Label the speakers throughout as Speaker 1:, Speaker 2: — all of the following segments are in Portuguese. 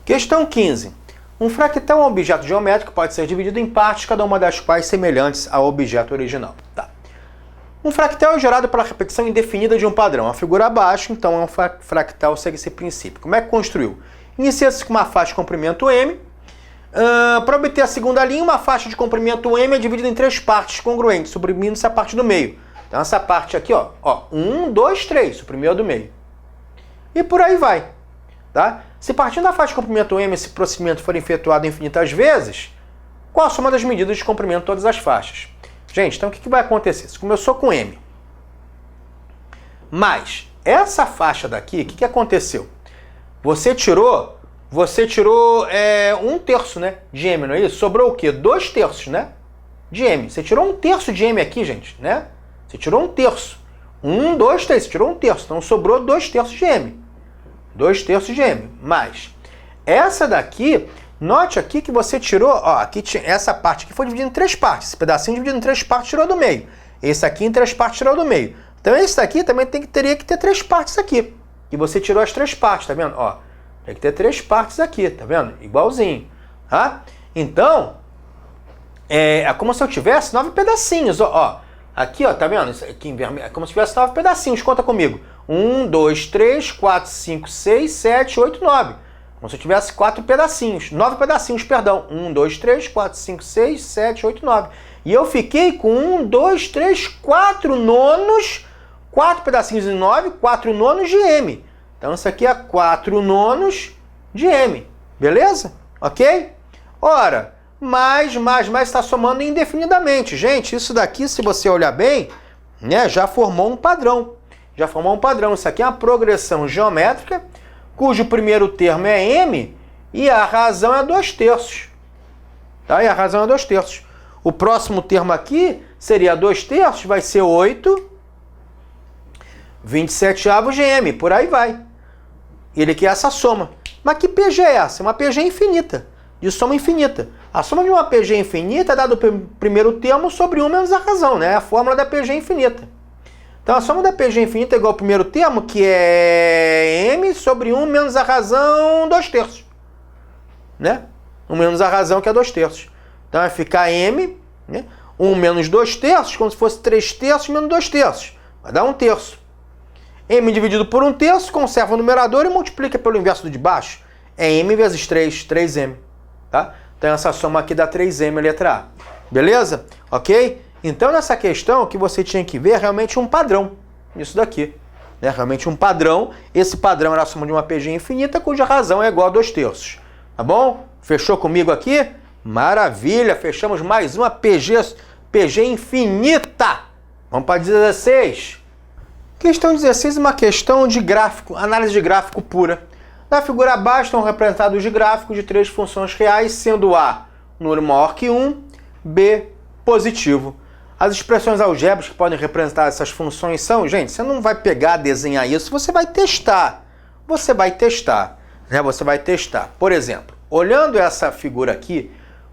Speaker 1: Questão 15. Um fractal é um objeto geométrico que pode ser dividido em partes, cada uma das quais semelhantes ao objeto original. Tá. Um fractal é gerado pela repetição indefinida de um padrão. A figura abaixo, então, é um fractal, segue esse princípio. Como é que construiu? Inicia-se com uma faixa de comprimento M. Para obter a segunda linha, uma faixa de comprimento M é dividida em 3 partes congruentes, suprimindo-se a parte do meio. Então, essa parte aqui, ó, 1, 2, 3, suprimiu a do meio. E por aí vai. Tá? Se partindo da faixa de comprimento M esse procedimento for efetuado infinitas vezes, qual a soma das medidas de comprimento de todas as faixas? Gente, então o que vai acontecer? Se começou com M, mas essa faixa daqui, o que aconteceu? Você tirou 1/3, né, de M, não é isso? Sobrou o quê? 2/3, né, de M. Você tirou 1/3 de M aqui, gente, né? Você tirou 1/3. 1, 2, 3, você tirou 1/3. Então sobrou 2/3 de M. 2/3 de M. Mas essa daqui, note aqui que você tirou, ó, aqui essa parte aqui foi dividida em 3 partes. Esse pedacinho dividido em 3 partes tirou do meio. Esse aqui em 3 partes tirou do meio. Então esse daqui também teria que ter 3 partes aqui. E você tirou as 3 partes, tá vendo? Ó, tem que ter 3 partes aqui, tá vendo? Igualzinho, tá? Então, é como se eu tivesse 9 pedacinhos, ó. Aqui, ó, tá vendo? Isso aqui em vermelho, é como se tivesse 9 pedacinhos, conta comigo. 1, 2, 3, 4, 5, 6, 7, 8, 9. Como se eu tivesse 4 pedacinhos. 9 pedacinhos, perdão. 1, 2, 3, 4, 5, 6, 7, 8, 9. E eu fiquei com 1, 2, 3, 4 nonos, 4 pedacinhos de 9, 4 nonos de M. Então isso aqui é 4 nonos de M. Beleza? Ok? Ora, mais está somando indefinidamente. Gente, isso daqui, se você olhar bem, né, já formou um padrão. Já formou um padrão. Isso aqui é uma progressão geométrica, cujo primeiro termo é M e a razão é 2/3. Tá? E a razão é 2/3. O próximo termo aqui seria 2/3, vai ser 8, 27avos de M, por aí vai. Ele quer essa soma. Mas que PG é essa? É uma PG infinita, de soma infinita. A soma de uma PG infinita é dada o primeiro termo sobre 1 menos a razão, né? É a fórmula da PG infinita. Então a soma da PG infinita é igual ao primeiro termo, que é M sobre 1 menos a razão 2/3. Né? 1 menos a razão, que é 2/3. Então vai ficar M, né? 1 menos 2/3, como se fosse 3/3 menos 2/3. Vai dar 1/3. M dividido por 1/3, conserva o numerador e multiplica pelo inverso do de baixo. É M vezes 3, 3M. Tá? Então essa soma aqui dá 3M, letra A. Beleza? Ok? Então, nessa questão, o que você tinha que ver é realmente um padrão. Isso daqui. É realmente um padrão. Esse padrão era a soma de uma PG infinita, cuja razão é igual a 2/3. Tá bom? Fechou comigo aqui? Maravilha! Fechamos mais uma PG infinita. Vamos para 16. Questão 16 é uma questão de gráfico, análise de gráfico pura. Na figura abaixo estão representados os gráficos de 3 funções reais, sendo A número maior que 1, B positivo. As expressões algébricas que podem representar essas funções são, gente, você não vai pegar, desenhar isso, você vai testar. Você vai testar, né? Você vai testar. Por exemplo, olhando essa figura aqui,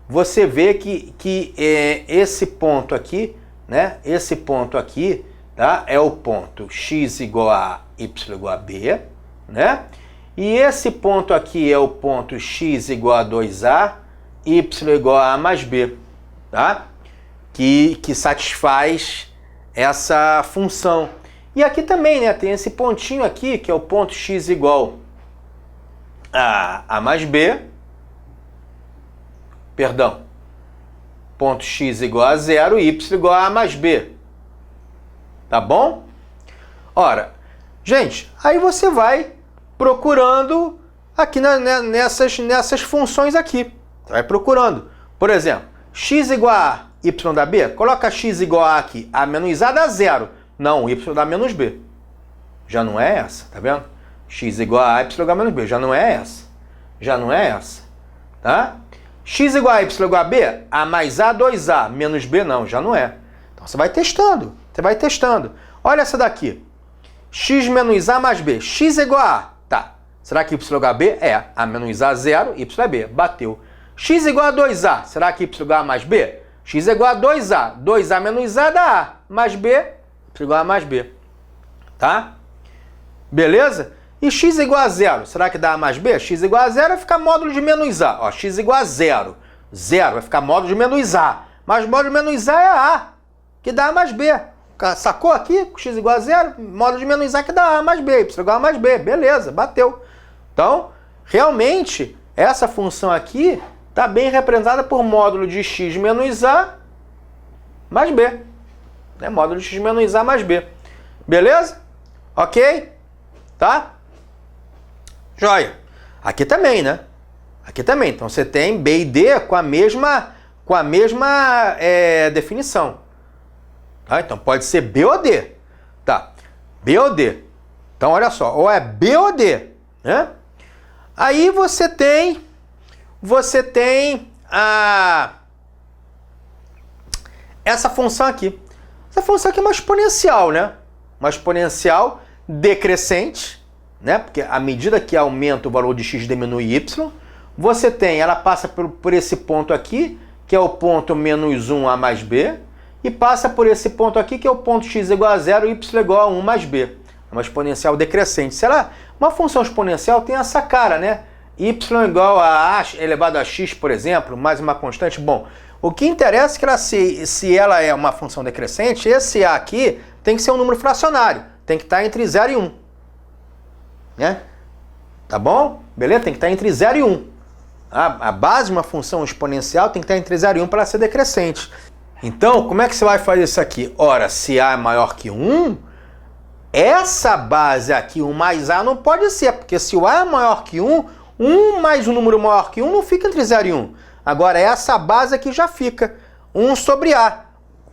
Speaker 1: você vê que esse ponto aqui, né? Esse ponto aqui, tá? É o ponto x igual a y igual a b, né? E esse ponto aqui é o ponto x igual a 2a, y igual a mais b, tá? Que satisfaz essa função. E aqui também, né, tem esse pontinho aqui, que é o ponto x igual a A mais B, perdão, ponto x igual a 0 e y igual a A mais B. Tá bom? Ora, gente, aí você vai procurando aqui nessas funções aqui. Você vai procurando. Por exemplo, x igual a y da b, coloca x igual a aqui, a menos a dá 0. Não, y dá menos b. Já não é essa, tá vendo? X igual a y igual a menos b, já não é essa. Já não é essa, tá? X igual a y igual a b, a mais a, 2a, menos b não, já não é. Então você vai testando, você vai testando. Olha essa daqui. X menos a mais b, x igual a, tá. Será que y igual a b? É, a menos a 0, y é b, bateu. X igual a 2a, será que y igual a mais b? X é igual a 2a. 2a menos a dá a. Mais b, igual a mais b. Tá? Beleza? E x igual a zero, será que dá A mais B? X igual a zero vai ficar módulo de menos A. Ó, x igual a zero. Zero vai ficar módulo de menos A. Mas módulo de menos A é A, que dá A mais B. Sacou aqui? X igual a zero, módulo de menos A que dá A mais B. Y igual a mais B. Beleza, bateu. Então, realmente, essa função aqui está bem representada por módulo de x menos A mais B. Né? Módulo de x menos A mais B. Beleza? Ok? Tá? Joia. Aqui também, né? Aqui também. Então você tem B e D com a mesma definição. Tá? Então pode ser B ou D. Tá. B ou D. Então olha só. Ou é B ou D. Né? Aí você tem essa função aqui. Essa função aqui é uma exponencial, né? Uma exponencial decrescente. Né? Porque à medida que aumenta o valor de x diminui y, você tem, ela passa por esse ponto aqui, que é o ponto menos 1a mais b, e passa por esse ponto aqui, que é o ponto x igual a 0 e y igual a 1 mais b. É uma exponencial decrescente. Uma função exponencial tem essa cara, né? Y igual a elevado a x, por exemplo, mais uma constante. Bom, o que interessa é que se ela é uma função decrescente, esse a aqui tem que ser um número fracionário. Tem que estar entre 0 e 1. Né? Tá bom? Beleza? Tem que estar entre 0 e 1. A base de uma função exponencial tem que estar entre 0 e 1 para ser decrescente. Então, como é que você vai fazer isso aqui? Ora, se A é maior que 1, essa base aqui, 1 mais A, não pode ser, porque se o A é maior que 1, 1 mais um número maior que 1 não fica entre 0 e 1. Agora, essa base aqui já fica 1 sobre A.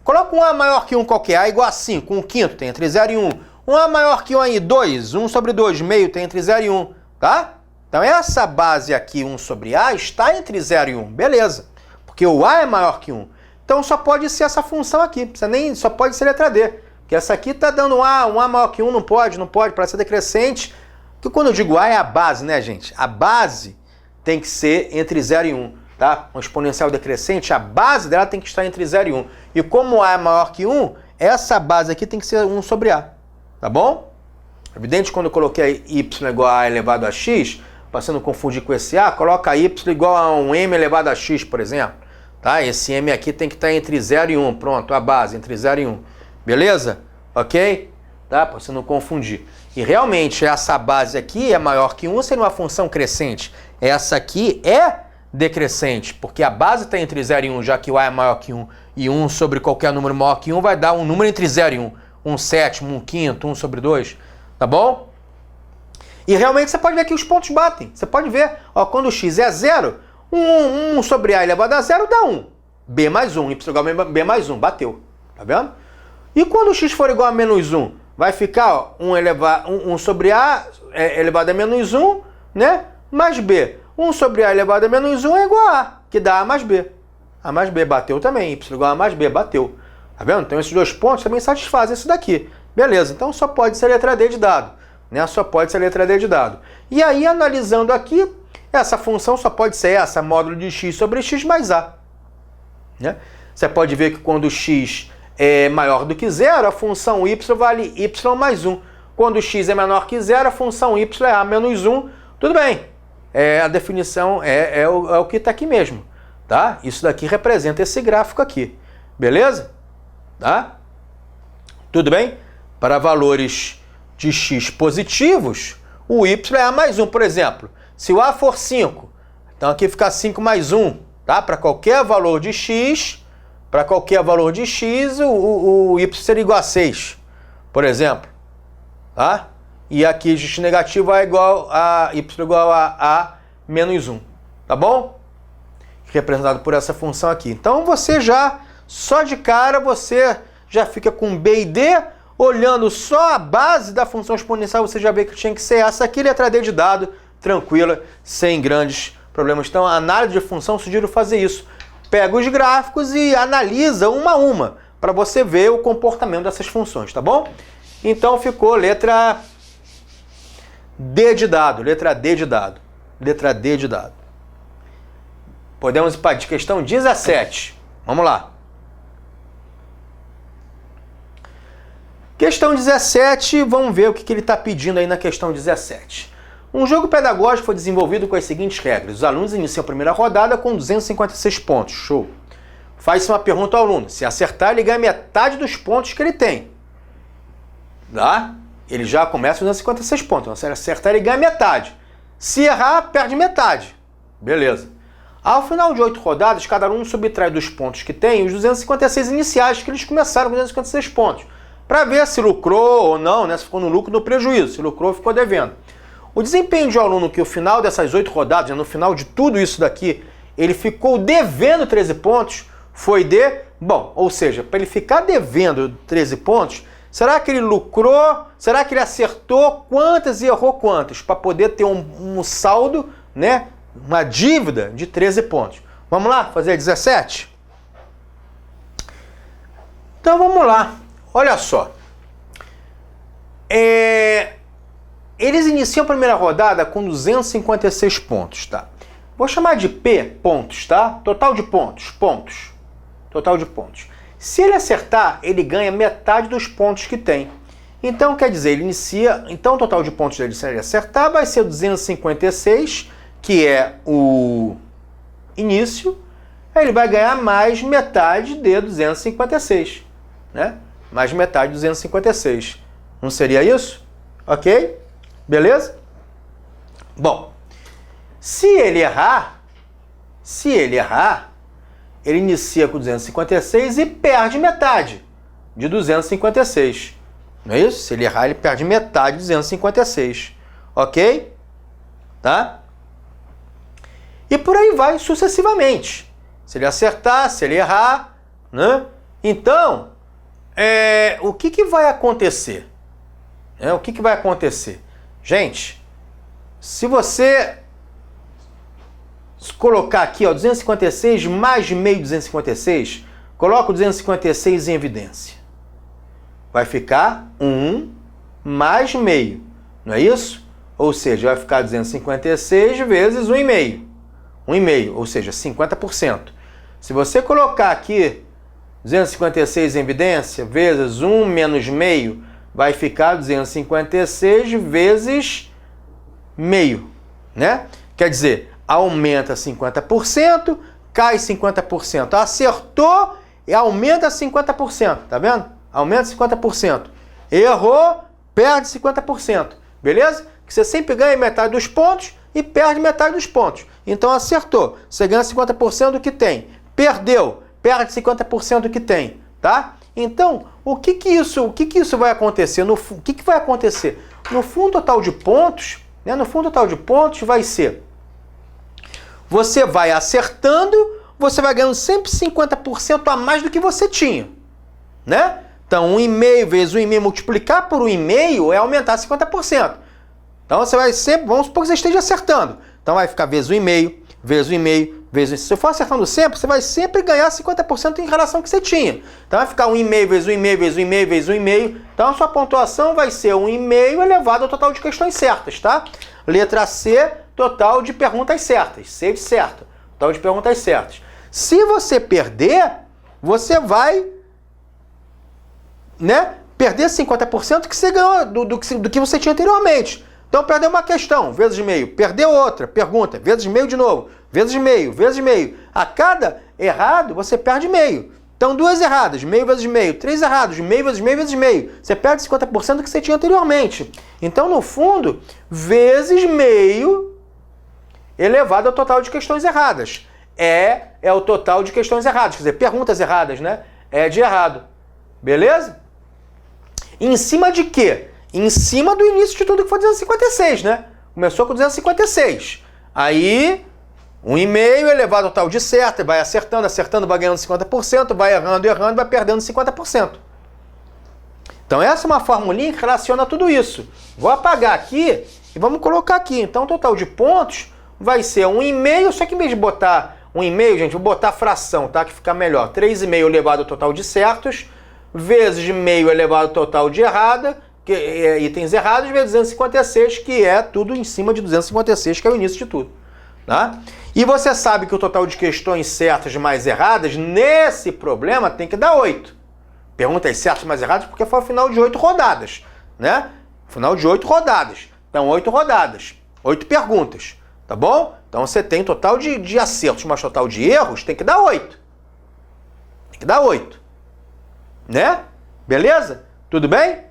Speaker 1: Coloca um A maior que 1 qualquer, A igual a 5, 1 quinto, tem entre 0 e 1. Um A maior que 1 aí, 2, 1 sobre 2, meio, tem entre 0 e 1, tá? Então essa base aqui, 1 sobre A, está entre 0 e 1, beleza. Porque o A é maior que 1. Então só pode ser essa função aqui, só pode ser letra D. Porque essa aqui está dando um A maior que 1, não pode, para ser decrescente. Porque quando eu digo A é a base, né, gente? A base tem que ser entre 0 e 1, tá? Uma exponencial decrescente, a base dela tem que estar entre 0 e 1. E como A é maior que 1, essa base aqui tem que ser 1 sobre A. Tá bom? Evidente, quando eu coloquei y igual a elevado a x, para você não confundir com esse a, coloca y igual a um m elevado a x, por exemplo. Tá? Esse m aqui tem que estar entre 0 e 1. Pronto, a base, entre 0 e 1. Beleza? Ok? Tá? Para você não confundir. E realmente, essa base aqui é maior que 1, seria uma função crescente. Essa aqui é decrescente, porque a base está entre 0 e 1, já que o a é maior que 1. E 1 sobre qualquer número maior que 1 vai dar um número entre 0 e 1. 1 sétimo, 1 quinto, 1 sobre 2, tá bom? E realmente você pode ver que os pontos batem. Você pode ver, ó, quando o x é 0, 1 sobre A elevado a 0 dá 1. B mais 1, y igual a B mais 1, bateu. Tá vendo? E quando o x for igual a menos 1, vai ficar, ó, 1 sobre A elevado a menos 1, né? Mais B. 1 sobre A elevado a menos 1 é igual a A, que dá A mais B. A mais B bateu também, y igual a mais B, bateu. Tá vendo? Então esses dois pontos também satisfazem isso daqui. Beleza, então só pode ser letra D de dado. Né? Só pode ser letra D de dado. E aí, analisando aqui, essa função só pode ser essa, módulo de x sobre x mais A. Né? Você pode ver que quando x é maior do que 0, a função y vale y mais 1. Quando x é menor que 0, a função y é a menos 1. Tudo bem. A definição é o que está aqui mesmo. Tá? Isso daqui representa esse gráfico aqui. Beleza? Tá? Tudo bem? Para valores de x positivos, o y é a mais 1, por exemplo. Se o a for 5, então aqui fica 5 mais 1, tá? Para qualquer valor de x, o y seria igual a 6, por exemplo. Tá? E aqui x negativo é igual a y igual a menos 1. Tá bom? Representado por essa função aqui. Então você já, só de cara, você já fica com B e D, olhando só a base da função exponencial, você já vê que tinha que ser essa aqui, letra D de dado, tranquila, sem grandes problemas. Então, a análise de função, sugiro fazer isso. Pega os gráficos e analisa uma a uma, para você ver o comportamento dessas funções, tá bom? Então, ficou letra D de dado, letra D de dado, letra D de dado. Podemos ir para a questão 17. Vamos lá. Questão 17, vamos ver o que ele está pedindo aí na questão 17. Um jogo pedagógico foi desenvolvido com as seguintes regras. Os alunos iniciam a primeira rodada com 256 pontos. Show. Faz-se uma pergunta ao aluno. Se acertar, ele ganha metade dos pontos que ele tem. Tá? Ele já começa com 256 pontos. Então, se acertar, ele ganha metade. Se errar, perde metade. Beleza. Ao final de 8 rodadas, cada aluno subtrai dos pontos que tem os 256 iniciais, que eles começaram com 256 pontos. Para ver se lucrou ou não, né? Se ficou no lucro ou no prejuízo. Se lucrou, ficou devendo. O desempenho de um aluno que no final dessas 8 rodadas, no final de tudo isso daqui, ele ficou devendo 13 pontos, foi de... Bom, ou seja, para ele ficar devendo 13 pontos, será que ele lucrou? Será que ele acertou quantas e errou quantas? Para poder ter um saldo, né? Uma dívida de 13 pontos. Vamos lá fazer 17? Então vamos lá. Olha só. Eles iniciam a primeira rodada com 256 pontos, tá? Vou chamar de P pontos, tá? Total de pontos, pontos. Total de pontos. Se ele acertar, ele ganha metade dos pontos que tem. Então, quer dizer, ele inicia... Então, o total de pontos dele, se ele acertar, vai ser 256, que é o início. Aí ele vai ganhar mais metade de 256, né? Mais metade de 256. Não seria isso? Ok? Beleza? Bom, se ele errar, ele inicia com 256 e perde metade de 256. Não é isso? Se ele errar, ele perde metade de 256. Ok? Tá? E por aí vai sucessivamente. Se ele acertar, se ele errar, né? Então, o que vai acontecer? O que vai acontecer? Gente, se você colocar aqui, ó, 256 mais meio 256, coloca o 256 em evidência. Vai ficar 1 mais meio, não é isso? Ou seja, vai ficar 256 vezes 1,5. 1,5, ou seja, 50%. Se você colocar aqui 256 em evidência vezes 1 menos meio, vai ficar 256 vezes meio, né? Quer dizer, aumenta 50%, cai 50%. Acertou e aumenta 50%, tá vendo? Aumenta 50%. Errou, perde 50%. Beleza? Que você sempre ganha metade dos pontos e perde metade dos pontos. Então acertou, você ganha 50% do que tem. Perdeu, perde 50% do que tem, tá? Então, o que isso vai acontecer? O que vai acontecer? No fundo total de pontos, né? No fundo total de pontos vai ser: você vai acertando, você vai ganhando sempre 50% a mais do que você tinha, né? Então, 1,5 vezes 1,5 multiplicar por 1,5 é aumentar 50%. Então, você vai sempre, vamos supor que você esteja acertando. Então, vai ficar vezes 1,5, vezes 1,5, vezes... Se você for acertando sempre, você vai sempre ganhar 50% em relação ao que você tinha. Então, vai ficar 1,5 vezes 1,5, vezes 1,5, vezes 1,5. Então, a sua pontuação vai ser 1,5 elevado ao total de questões certas, tá? Letra C, total de perguntas certas. C de certo. Total de perguntas certas. Se você perder, você vai, né, perder 50% que você ganhou do que você tinha anteriormente. Então, perdeu uma questão, vezes meio. Perdeu outra, pergunta, vezes meio de novo. Vezes meio, vezes meio. A cada errado, você perde meio. Então, 2 erradas, meio vezes meio. 3 errados, meio vezes meio vezes meio. Você perde 50% do que você tinha anteriormente. Então, no fundo, vezes meio elevado ao total de questões erradas. É o total de questões erradas. Quer dizer, perguntas erradas, né? É de errado. Beleza? Em cima de quê? Em cima do início de tudo que foi 256, né? Começou com 256. Aí, 1,5 elevado ao total de certo, vai acertando, vai ganhando 50%, vai errando, vai perdendo 50%. Então, essa é uma formulinha que relaciona tudo isso. Vou apagar aqui e vamos colocar aqui. Então, o total de pontos vai ser 1,5, só que em vez de botar 1,5, gente, vou botar fração, tá? Que fica melhor. 3,5 elevado ao total de certos, vezes meio elevado ao total de errada, que é itens errados, vezes 256, que é tudo em cima de 256, que é o início de tudo. Tá? E você sabe que o total de questões certas mais erradas, nesse problema, tem que dar 8. perguntas certas mais erradas, porque foi o final de 8 rodadas, né? Final de 8 rodadas. Então, 8 rodadas, 8 perguntas, tá bom? Então, você tem total de acertos, mas total de erros tem que dar 8. Tem que dar 8. Né? Beleza? Tudo bem?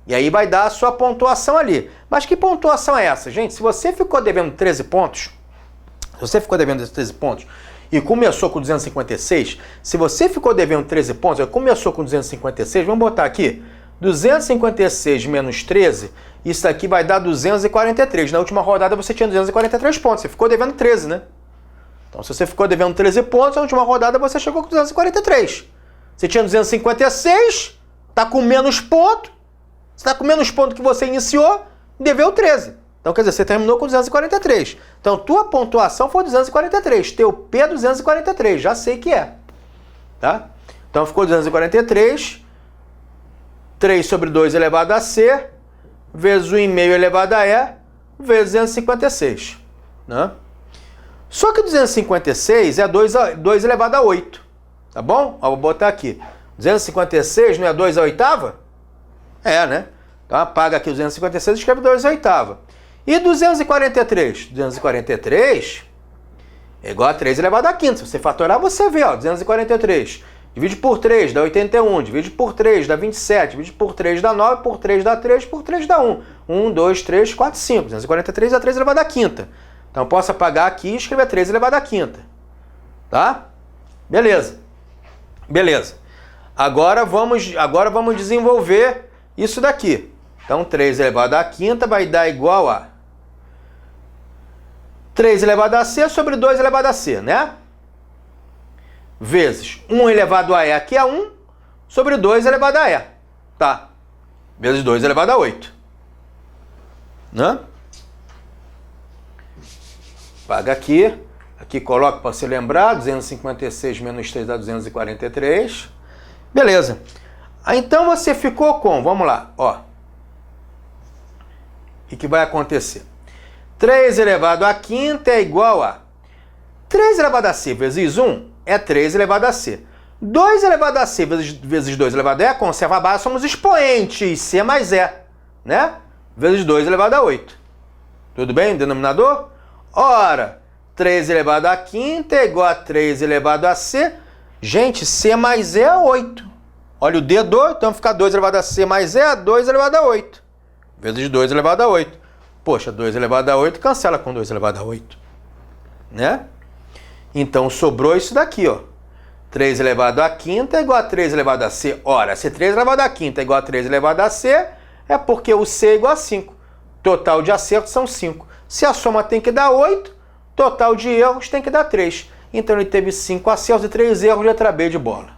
Speaker 1: E aí vai dar a sua pontuação ali. Mas que pontuação é essa, gente? Se você ficou devendo 13 pontos, e começou com 256, se você ficou devendo 13 pontos e começou com 256, vamos botar aqui, 256 menos 13, isso aqui vai dar 243. Na última rodada você tinha 243 pontos, você ficou devendo 13, né? Então se você ficou devendo 13 pontos, na última rodada você chegou com 243. Você tinha 256, tá com menos ponto, você tá com menos ponto que você iniciou, deveu 13. Então, quer dizer, você terminou com 243. Então, tua pontuação foi 243. Teu P é 243. Já sei que é. Tá? Então, ficou 243. 3 sobre 2 elevado a C, vezes 1,5 elevado a E, vezes 256. Né? Só que 256 é 2 elevado a 8. Tá bom? Ó, vou botar aqui. 256 não é 2 a oitava? É, né? Então, apaga aqui o 256 e escreve 2 a oitava. E 243? 243 é igual a 3 elevado a quinta. Se você fatorar, você vê, ó, 243. Divide por 3, dá 81. Divide por 3, dá 27. Divide por 3, dá 9. Por 3, dá 3. Por 3, dá 1. 1, 2, 3, 4, 5. 243 é 3 elevado a quinta. Então, eu posso apagar aqui e escrever 3 elevado a quinta. Tá? Beleza. Beleza. Agora vamos desenvolver isso daqui. Então, 3 elevado a quinta vai dar igual a 3 elevado a C sobre 2 elevado a C, né? Vezes 1 elevado a E, aqui é 1, sobre 2 elevado a E. Tá? Vezes 2 elevado a 8. Né? Paga aqui. Aqui coloca para você lembrar. 256 menos 3 dá 243. Beleza. Então você ficou com, vamos lá, ó. O que vai acontecer? 3 elevado a quinta é igual a 3 elevado a C vezes 1 é 3 elevado a C. 2 elevado a C vezes 2 elevado a E, conserva a base, somos expoentes, C mais E, né? Vezes 2 elevado a 8. Tudo bem? Denominador? Ora, 3 elevado a quinta é igual a 3 elevado a C. Gente, C mais E é 8. Olha o D2, então fica 2 elevado a C mais E, 2 elevado a 8. Vezes 2 elevado a 8. Poxa, 2 elevado a 8 cancela com 2 elevado a 8. Né? Então, sobrou isso daqui, ó. 3 elevado a quinta é igual a 3 elevado a C. Ora, se 3 elevado a quinta é igual a 3 elevado a C, é porque o C é igual a 5. Total de acertos são 5. Se a soma tem que dar 8, total de erros tem que dar 3. Então, ele teve 5 acertos e 3 erros, letra B de bola.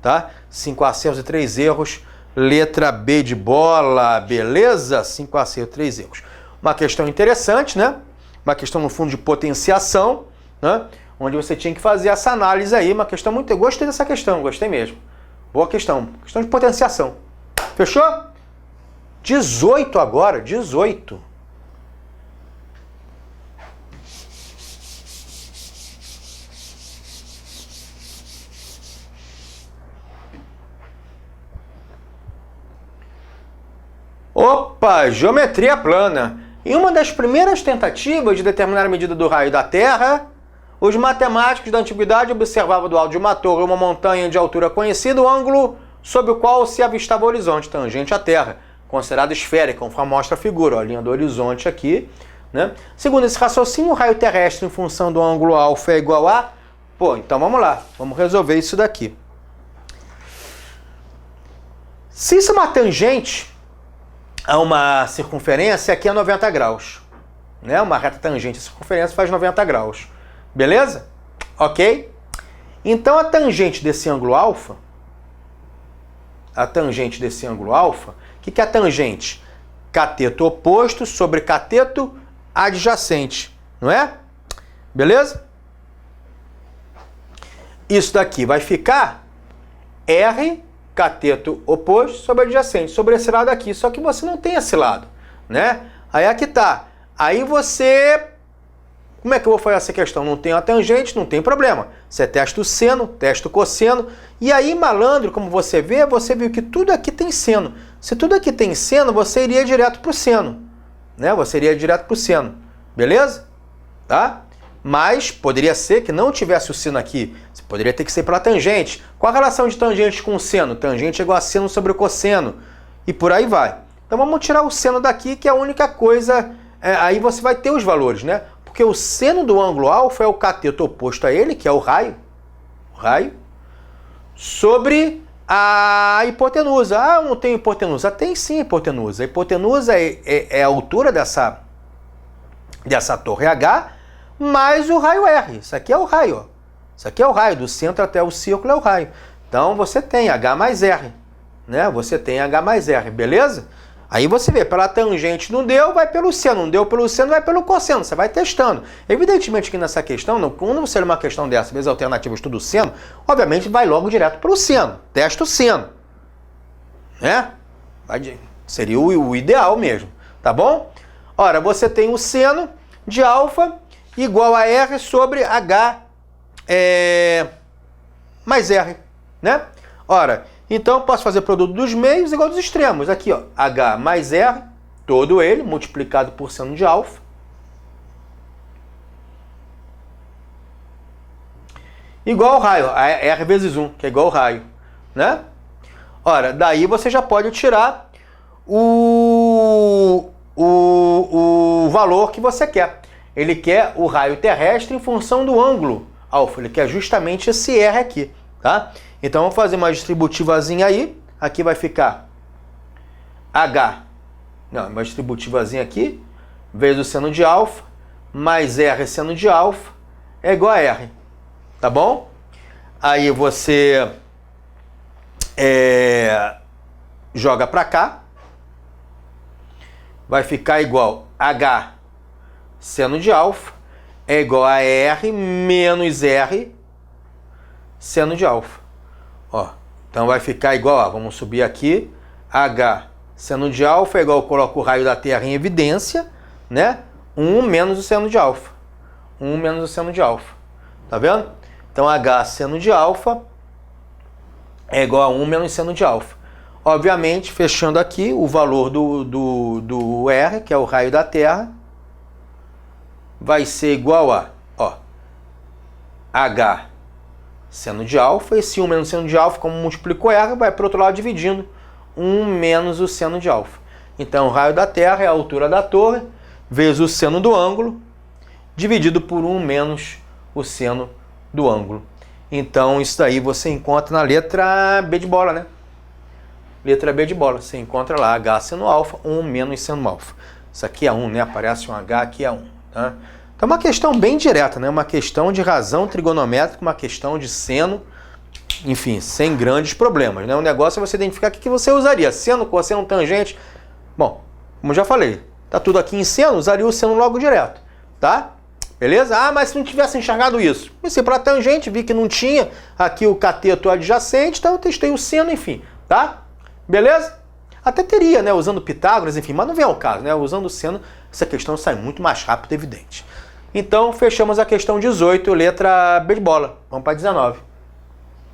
Speaker 1: Tá? 5 acertos e 3 erros, letra B de bola. Beleza? 5 acertos e 3 erros. Uma questão interessante, né? Uma questão, no fundo, de potenciação, né? Onde você tinha que fazer essa análise aí. Uma questão muito... Eu gostei dessa questão, gostei mesmo. Boa questão. Questão de potenciação. Fechou? 18 agora, 18. Opa, geometria plana. Em uma das primeiras tentativas de determinar a medida do raio da Terra, os matemáticos da antiguidade observavam do alto de uma torre ou uma montanha de altura conhecida o ângulo sob o qual se avistava o horizonte tangente à Terra, considerado esférica, conforme mostra a figura, ó, a linha do horizonte aqui, né? Segundo esse raciocínio, o raio terrestre em função do ângulo alfa é igual a... Pô, então vamos lá, vamos resolver isso daqui. Se isso é uma tangente a uma circunferência, aqui é 90 graus. Né? Uma reta tangente à circunferência faz 90 graus. Beleza? Ok? Então a tangente desse ângulo alfa, o que é a tangente? Cateto oposto sobre cateto adjacente, não é? Beleza? Isso daqui vai ficar R cateto oposto sobre adjacente, sobre esse lado aqui, só que você não tem esse lado, né? Aí aqui tá. Aí você Como é que eu vou fazer essa questão? Não tem a tangente, não tem problema. Você testa o seno, testa o cosseno. E aí, malandro, como você viu que tudo aqui tem seno. Se tudo aqui tem seno, você iria direto para o seno. Né? Você iria direto para o seno. Beleza? Tá? Mas poderia ser que não tivesse o seno aqui. Você poderia ter que ser pela tangente. Qual a relação de tangente com o seno? Tangente é igual a seno sobre o cosseno. E por aí vai. Então vamos tirar o seno daqui, que é a única coisa... aí você vai ter os valores, né? Porque o seno do ângulo alfa é o cateto oposto a ele, que é o raio, sobre a hipotenusa. Ah, eu não tenho hipotenusa. Tem sim hipotenusa. A hipotenusa é a altura dessa torre H, mais o raio R. Isso aqui é o raio, ó. Isso aqui é o raio, do centro até o círculo é o raio. Então você tem H mais R, né? Você tem H mais R, beleza? Aí você vê, pela tangente não deu, vai pelo seno. Não deu pelo seno, vai pelo cosseno. Você vai testando. Evidentemente que nessa questão, quando você lê uma questão dessa, vezes alternativas tudo seno, obviamente vai logo direto pelo seno. Testa o seno. Né? Seria o ideal mesmo. Tá bom? Ora, você tem o seno de alfa igual a R sobre H mais R. Né? Ora... Então, posso fazer produto dos meios igual dos extremos. Aqui, ó, H mais R, todo ele, multiplicado por seno de alfa. Igual ao raio, R vezes 1, que é igual ao raio. Né? Ora, daí você já pode tirar o valor que você quer. Ele quer o raio terrestre em função do ângulo alfa. Ele quer justamente esse R aqui, tá? Então, vamos fazer uma distributivazinha aí. Aqui vai ficar H. Não, uma distributivazinha aqui. Vezes o seno de alfa. Mais R seno de alfa. É igual a R. Tá bom? Aí você joga para cá. Vai ficar igual H seno de alfa. É igual a R menos R seno de alfa. Ó, então vai ficar igual, ó, vamos subir aqui, H seno de alfa é igual, eu coloco o raio da Terra em evidência, né? 1 menos o seno de alfa. 1 menos o seno de alfa. Tá vendo? Então H seno de alfa é igual a 1 menos seno de alfa. Obviamente, fechando aqui, o valor do R, que é o raio da Terra, vai ser igual a, ó, H seno de alfa, esse 1 menos seno de alfa, como multiplicou R, vai para o outro lado dividindo 1 menos o seno de alfa. Então, o raio da Terra é a altura da torre, vezes o seno do ângulo, dividido por 1 menos o seno do ângulo. Então, isso daí você encontra na letra B de bola, né? Letra B de bola, você encontra lá H seno alfa, 1 menos seno alfa. Isso aqui é 1, né? Aparece um H, aqui é 1, tá? Então, é uma questão bem direta, né? Uma questão de razão trigonométrica, uma questão de seno, enfim, sem grandes problemas, né? O negócio é você identificar o que você usaria. Seno, cosseno, tangente. Bom, como já falei, tá tudo aqui em seno, usaria o seno logo direto, tá? Beleza? Ah, mas se não tivesse enxergado isso. Comecei para tangente, vi que não tinha aqui o cateto adjacente, então eu testei o seno, enfim, tá? Beleza? Até teria, né? Usando Pitágoras, enfim, mas não vem ao caso, né? Usando o seno, essa questão sai muito mais rápido, evidente. Então, fechamos a questão 18, letra B de bola. Vamos para 19.